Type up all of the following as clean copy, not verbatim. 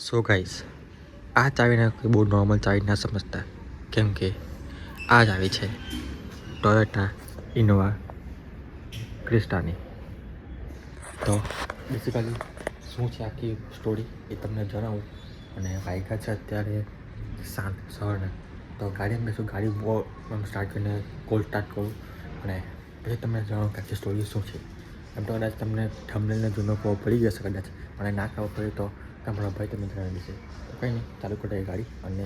So guys, આ ચાવીને કોઈ બહુ નોર્મલ ચાવી ના સમજતા, કેમ કે આ ચાવી છે ટોયોટા ઇનોવા ક્રિસ્ટાની. તો બેસિકલી શું છે આખી સ્ટોરી એ તમને જણાવું. અને વાગ્યા છે અત્યારે 7 સવારના. તો ગાડીમાં બેસું, ગાડી બહુ સ્ટાર્ટ કરીને કોલ સ્ટાર્ટ કરું અને પછી તમને જણાવું કે આખી સ્ટોરી શું છે. એમ તો કદાચ તમને થંબનેલને જૂનો ખબર પડી જશે કદાચ, અને ના ખબર પડે તો તમારા ભાઈ તમને જણાવી દેશે. તો કંઈ નહીં, ચાલુ કરી ગાડી અને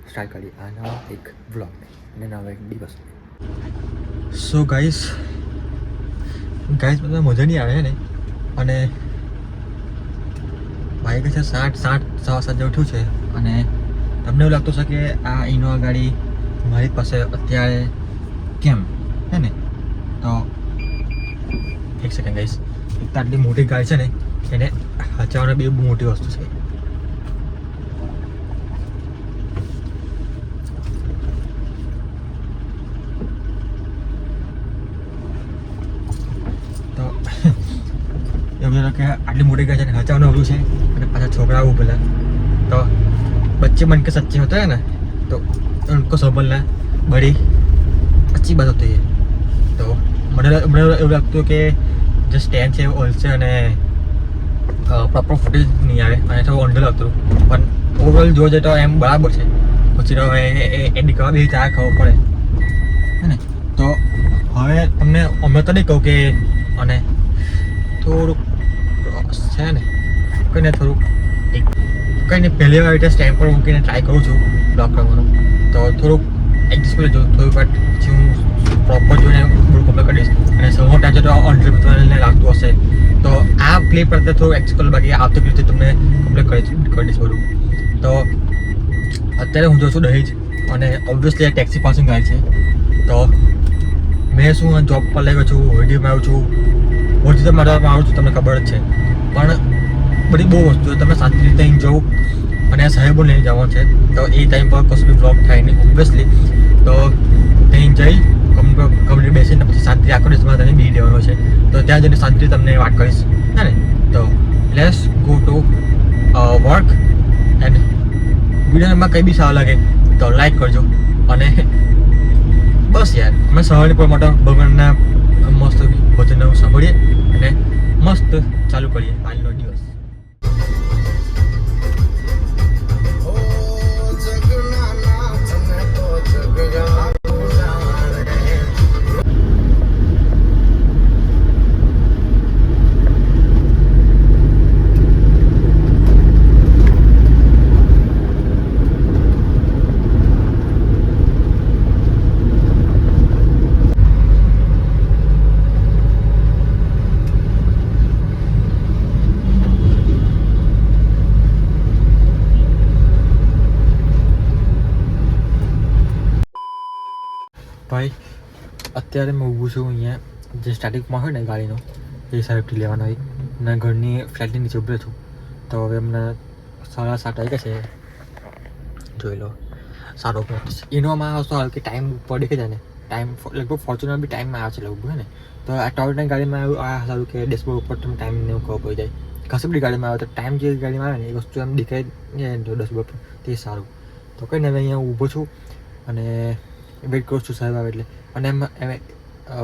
સ્ટાર્ટ કરી આ નવા એક વ્લોગને અને નવા એક દિવસને. સો ગાઈસ બધા મજા નહીં આવે ને. અને ભાઈ છે 7:30 જેવું થયું છે. અને તમને એવું લાગતું છે કે આ ઇનોવા ગાડી મારી પાસે અત્યારે કેમ હે ને. તો એક સેકન્ડ ગાઈસ, એક તો આટલી મોટી ગાડી છે ને એને હચાવવાની બી બહુ મોટી વસ્તુ છે. તો એવું કે આટલી મોટી ગાડી છે ને હચાવવાનું અઘરું છે. અને પાછા છોકરા આવું પેલા તો बच्चे मन के सच्चे होते हैं ना, तो उनको संभलना बड़ी अच्छी बात होती है. तो મને એવું લાગતું કે જે સ્ટેન્ડ છે ઓલ છે અને પ્રોપર ફૂટેજ નહીં આવે અને થોડું અંડર લાગતું, પણ ઓવરઓલ જોવા જઈએ તો એમ બરાબર છે. પછી તો હવે એની કવા બી ચાર ખબર પડે હે ને. તો હવે તમને અમે તો નહીં કહું કે અને થોડુંક છે ને કંઈ ને થોડુંક કંઈ નહીં, પહેલી વાર રીતે સ્ટેન્ડ પર મૂકીને ટ્રાય કરું છું બ્લોક કરવાનું. તો થોડુંક એડજસ્ટ કરી લેજો થોડીક વાર, પછી હું પ્રોપર જોઈને થોડું કમ્પ્લીટ કરીશ. અને સૌનો ટાઈમ છે તો અંડર લાગતું હશે તો આ ક્લિપ કરતાં થોડું એક્સેસ કરો, બાકી આવતી ક્લિપથી તમને કમ્પ્લીટ કરી દઈશ બધું. તો અત્યારે હું જોઉં છું દહેજ, અને ઓબ્વિયસલી આ ટેક્સી પાસિંગ ગાડી છે. તો મેં શું જોબ પર લઈ ગયો છું, વિડીયોમાં આવ્યું છું, ઓરિજિનલ મારવામાં આવું છું, તમને ખબર જ છે. પણ બધી બહુ વસ્તુ તમે શાંતિ રીતે અહીં જવું અને સાહેબો લઈને જવાનું છે. તો એ ટાઈમ પર કશું બી બ્લોગ થાય નહીં ઓબ્વિયસલી. તો ત્યાં જઈ કંપની બેસીને પછી શાંતિ આખો દિવસમાં તને બી દેવાનો છે. તો ત્યાં જઈને શાંતિથી તમને વાત કરીશ હે ને. તો let's go to work. And વિડીયોમાં કંઈ બી સારું લાગે તો લાઈક કરજો. અને બસ યાર, અમે સવારની પર માટે ભગવાનના મસ્ત ભજન સાંભળીએ અને મસ્ત ચાલુ કરીએ આજનો દિવસ. ભાઈ અત્યારે મેં ઊભું છું અહીંયા, જે સ્ટાર્ટિંગમાં હોય ને ગાડીનો એ સાઈડથી લેવાનો હોય. અને ઘરની ફ્લેટની નીચે ઊભો છું. તો હવે અમને 7:30 વાગ્યા છે, જોઈ લો. સારો ઇનોવામાં આવતો હાલ કે ટાઈમ ઉપર દેખાઈ જાય ને, ટાઈમ લગભગ ફોર્ચ્યુનર બી ટાઈમમાં આવે છે લગભગ હે ને. તો આ ટોયોટાની ગાડીમાં આવ્યું આ સારું કે ડેશબોર્ડ ઉપર તમે ટાઈમને એવું ખબર પડી જાય. કશું બધી ગાડીમાં આવે તો ટાઈમ જે ગાડીમાં આવે ને એ વસ્તુ એમ દેખાય ડેશબોર્ડ પર, તે સારું. તો કંઈ ને હવે અહીંયા ઊભો છું અને વેઇટ કરું છું સાહેબ આવે એટલે. અને એમ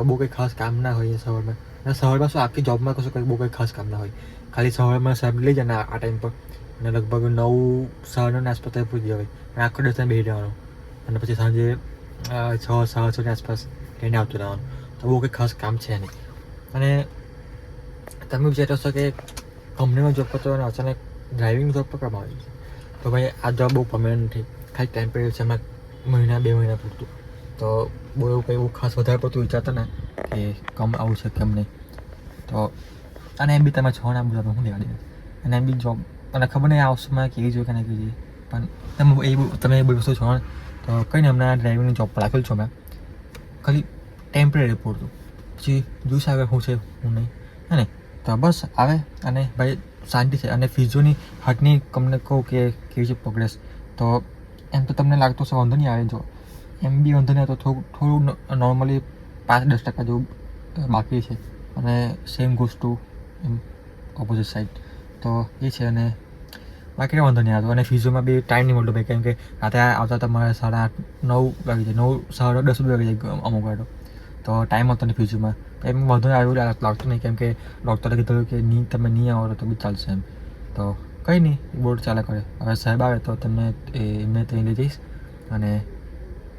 બહુ કંઈ ખાસ કામ ના હોય સવારમાં. અને સવારમાં શું આખી જોબમાં કશું કંઈ બહુ કંઈ ખાસ કામ ના હોય, ખાલી સવારમાં સાહેબ લઈ જાય ને આ ટાઈમ પર. અને લગભગ 9:30 આસપાસ ત્યાં પૂછી જવાય. અને આખો દિવસ ત્યાં બેસી રહેવાનો. અને પછી સાંજે 6-6:30 આસપાસ લઈને આવતું રહેવાનું. તો બહુ કંઈ ખાસ કામ છે નહીં. અને તમે વિચારતો હશો કે કંપનીમાં જોબ કરતો અને અચાનક ડ્રાઇવિંગ જોબ પર કરવામાં આવી છે. તો ભાઈ આ જોબ બહુ પરમેનન્ટ નથી, ખાલી ટેમ્પરરી છે, એમાં 1-2 મહિના પૂરતું. તો બહુ એવું કંઈ એવું ખાસ વધારે પડતું વિચારતા ને કે કમ આવું છે કેમ નહીં. તો અને એમ બી તમે છો ને બધા હું દેવા દે. અને એમ બી જોબ અને ખબર નહીં આ વસ્તુમાં કેવી જોઈએ કે ના કેવી જોઈએ, પણ તમે એ બધી વસ્તુ છો ને. તો કંઈ નહીં, હમણાં ડ્રાઇવિંગની જોબ પર રાખેલ છો મેં, ખાલી ટેમ્પરરી પૂરતું. પછી જોઈશ આગળ શું છે હું નહીં હે ને. તો બસ આવે અને ભાઈ શાંતિ છે. અને ફિઝિયોની હાર્ટની તમને કહું કે કેવી છે પ્રોગ્રેસ. તો એમ તો તમને લાગતો હશે વાંધો નહીં આવે, જો એમ બી વાંધો નહીં આવતો, થોડું નોર્મલી 5-10% જેવું બાકી છે. અને સેમ ગોઝ ટુ એમ ઓપોઝિટ સાઈડ. તો એ છે. અને બાકી વાંધો નહીં આવતો. અને ફીઝોમાં બી ટાઈમ નહીં મળતો ભાઈ, કેમ કે રાતે આવતા તમારે 8:30 9 વાગી જાય, 9 10 વાગી જાય અમુક વાર તો ટાઈમ હતો નહીં ફીઝોમાં. એમ વધુ એવું લાગતું નહીં, કેમ કે ડૉક્ટરે કીધું કે તમે નહીં આવો તો બી ચાલશે એમ. તો કંઈ નહીં, બોર્ડ ચાલે કરે. હવે સાહેબ આવે તો તમને એમને ત્યાં લઈ જઈશ અને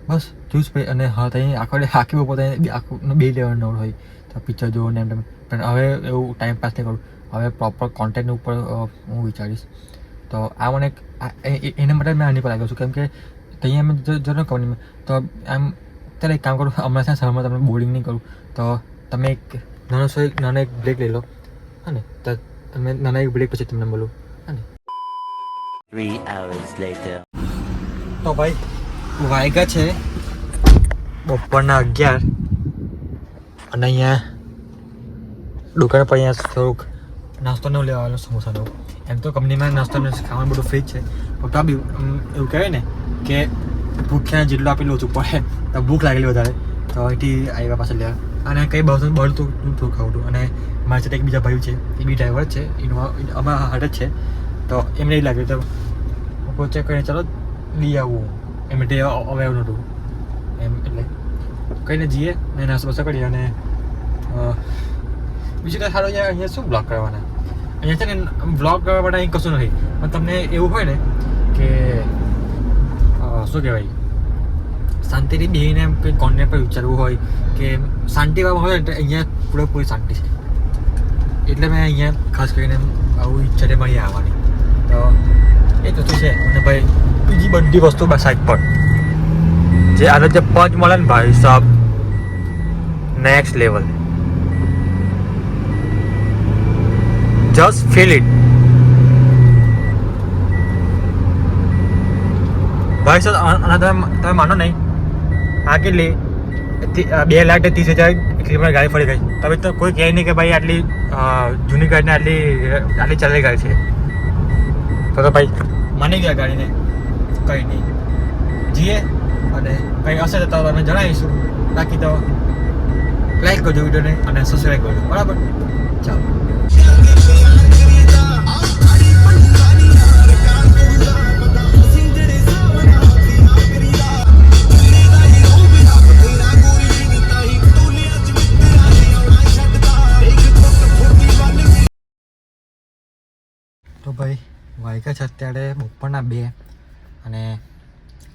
બસ જોઈશ ભાઈ. અને હા ત્યાં આખી બપોર આખું 2 લેવલનો હોય તો પિક્ચર જોવો ને એમ. પણ હવે એવું ટાઈમ પાસ નહીં કરું. હવે પ્રોપર કોન્ટેન્ટ ઉપર હું વિચારીશ. તો આ મને એના માટે મેં આની પર લાગ્યો છું, કેમ કે ત્યાં અમે જો કંપનીમાં તો આમ ત્યારે એક કામ કરું, હમણાં ત્યાં શહેરમાં તમને બોર્ડિંગ નહીં કરું તો તમે એક નાનો એક બ્રેક લઈ લો. હા ને, તો તમે નાના એક બ્રેક પછી તમને મળું. હા ને 3 hours later. તો ભાઈ વાગ્યા છે બપોરના 11 અને અહીંયા દુકાન પર અહીંયા થોડુંક નાસ્તો ન લેવા આવેલો સમોસાનો. એમ તો કંપનીમાં નાસ્તાનું ખાવાનું બધું ફ્રી જ છે, પણ તો બી એવું કહેવાય ને કે ભૂખ્યા જેટલું આપેલું ઓછું પડે, તો ભૂખ લાગેલી વધારે તો અહીંથી આવ્યા પાસે લેવા. અને કંઈ બળતું થોડું ખાવું. અને મારી સાથે એક બીજા ભાઈ છે, એ બી ડ્રાઈવર જ છે, અમારા હાટ જ છે. તો એમને એ લાગ્યું તો પોચે કહીને ચાલો લઈ આવું એમ એટલે હવે એવું નહોતું એમ. એટલે કહીને જઈએ ને નાસ્તો બસો કરીએ. અને બીજું કંઈ સારું અહીંયા શું બ્લોગ કરવાના, અહીંયા છે ને બ્લોગ કરવા માટે અહીં કશું નથી. પણ તમને એવું હોય ને કે શું કહેવાય, શાંતિથી બેસીને એમ કંઈ કોન્ટેન્ટ પર વિચારવું હોય કે શાંતિવાળું હોય ને, તો અહીંયા પૂરેપૂરી શાંતિ છે. એટલે મેં અહીંયા ખાસ કરીને આવું ઈચ્છા છે મારી આવવાની. તો એ તો છે. અને ભાઈ બીજી બધી વસ્તુ સાઈડ પર જે આનો જે પંચ મળે ને ભાઈ સાહેબ, next level. Just feel it ભાઈ સાહેબ. તમે માનો નહીં, આ કેટલી 2,30,000 એટલી મને ગાડી ફરી ગઈ. તમે તો કોઈ કહે નહીં કે ભાઈ આટલી જૂની ગાડીને આટલી ચાલેલી ગાડી છે. તો ભાઈ માની ગયા ગાડીને. કંઈ નહીં, જઈએ અને કંઈ હશે તો તમે જણાવીશું. બાકી તો લાઈક કરજો વિડીયોને અને સબસ્ક્રાઈબ કરજો, બરાબર? ચાલો. તો ભાઈ વાગ્યા છે અત્યારે બપોરના 2 અને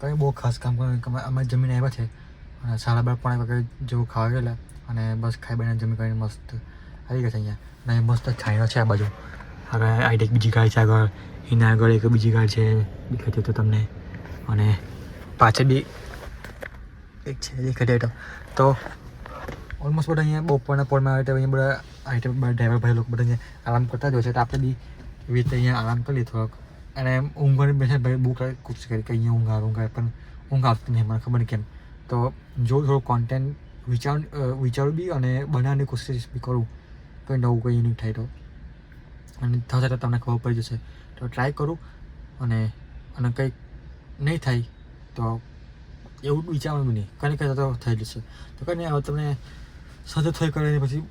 કંઈ બહુ ખાસ કામ કર્યું. અમે જમીને આવ્યા છે અને 12:30 વાગે જેવું ખાવા ગયેલા અને બસ ખાઈ બને જમી કરીને મસ્ત આવી ગયા છે અહીંયા. અને મસ્ત છાંયો છે આ બાજુ. હવે આ એક બીજી ગાડી છે આગળ, એના આગળ એક બીજી ગાડી છે દેખાતી તો તમને, અને પાછળ બી એક છે દેખાતી. તો ઓલમોસ્ટ બધા અહીંયા બપોરના પોળમાં આવે તો અહીંયા બધા ડ્રાઈવર ભાઈ લોકો બધા અહીંયા આરામ કરતા જ હોય છે. તો આપણે બી એવી રીતે અહીંયા આરામ કરીએ થોડોક. અને ઊંઘવાની બેસે ભાઈ બહુ કોશિશ કરી કે અહીંયા ઊંઘ આવે, પણ ઊંઘ આવતી નહીં મને ખબર નહીં કેમ. તો જો થોડું કોન્ટેન્ટ વિચારું બી અને બનાવવાની કોશિશ બી કરું, કંઈ નવું કંઈ યુનિક થાય તો. અને થશે તો તમને ખબર પડી જશે. તો ટ્રાય કરું અને કંઈક નહીં થાય તો એવું વિચારવાનું બી નહીં, કંઈ કંઈ તો થઈ જશે. તો કંઈ નહીં, હવે તમને સતત થઈ કરીને પછી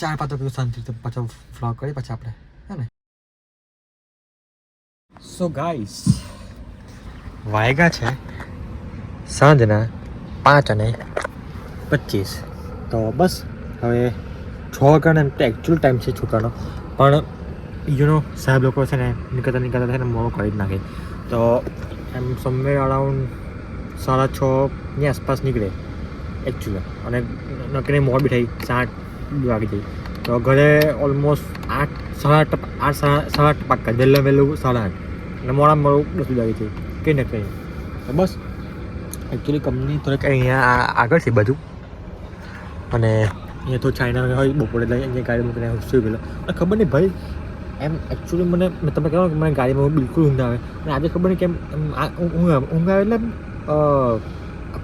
4-5 પછી શાંતિથી પાછો વ્લોગ કરીએ પછી આપણે, હે ને? સો ગાઈસ વાગ્યા છે સાંજના 5:25. તો બસ હવે 6 વાગ્યાનો એમ તો એકચ્યુઅલ ટાઈમ છે છૂટવાનો, પણ સાહેબ લોકો છે ને નીકળતા છે ને મોડું કરી જ નાખે. તો એમ સમવેર અરાઉન્ડ 6:30ની આસપાસ નીકળે એકચ્યુઅલી. અને નકરી મોડ બી થઈ 7 વાગી જાય. તો ઘરે ઓલમોસ્ટ 8:30 પાક્કા, વહેલું 8:30 અને મોડા મોડું 10 વાગી જાય, કંઈ ને કંઈ. તો બસ એકચ્યુઅલી કંપની થોડીક અહીંયા આગળ છે બાજુ, અને અહીંયા તો ચાઇના હોય બપોરે એટલે અહીંયા ગાડી મૂકીને સુઈ ગયેલો. અને ખબર નહીં ભાઈ એમ એકચ્યુઅલી મેં તમને કહેવાનું કે મને ગાડીમાં બિલકુલ ઊંઘ આવે. અને આજે ખબર નહીં કેમ ઊંઘ આવે એટલે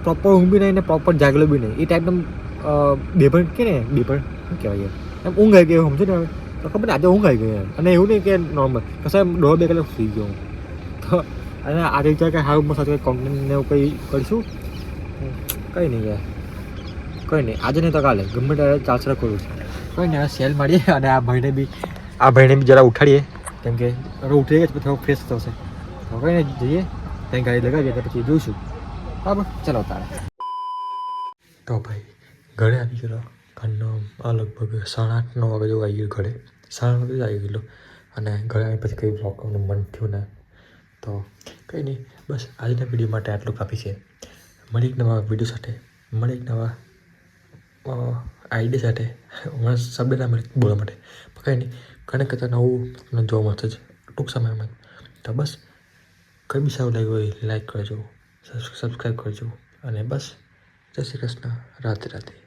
પ્રોપર ઊંઘ બી નહીં ને પ્રોપર જાગેલો બી નહીં. એ ટાઈપનું બેભણ કે ને બેભણ શું કહેવાય એમ ઊંઘ આવી ગઈ સમજો ને. હવે તો ખબર ને આજે ઊંઘ આવી ગઈ. અને એવું નહીં કે નોર્મલ કશા 1.5-2 કલાક સુઈ ગયો હું. તો અને આજે વિચાર કે હારું મસ્ત કંઈ કોન્ટેન્ટને એવું કંઈ કરીશું. કંઈ નહીં યાર, કંઈ નહીં, આજે નહીં તો કાલે ગમે ત્યારે ચાલશે કરું છું. કંઈ નહીં, સેલ મારીએ અને આ ભાઈને બી જરા ઉઠાડીએ કેમ કે હવે ઉઠી ગયા પછી થોડો ફ્રેશ થશે તો કંઈ નહીં જઈએ ત્યાં ગાડી લગાવીએ એટલે પછી જોઈશું બરાબર ચલો તારે તો ભાઈ ઘરે આવી ગયેલો ઘરનો લગભગ 8:30-9 વાગે જેવું આવી ગયું ઘરે 9:30 વાગે આવી ગયેલો અને ઘરે આવી પછી કંઈ બ્લોગ કરવાનું મન થયું ને તો કંઈ નહીં બસ આજના વિડીયો માટે આટલું કાફી છે મળી એક નવા વિડીયો સાથે મળી એક નવા આઈડિયા સાથે મને શબ્દ ના મળે બોલવા માટે પણ કંઈ નહીં ઘણા કરતાં નવું જોવા મળશે જ ટૂંક સમયમાં તો બસ કંઈ બી સારું લાગ્યું હોય લાઈક કરજો સબસ્ક્રાઈબ કરજો અને બસ જય શ્રી કૃષ્ણ રાધે રાધે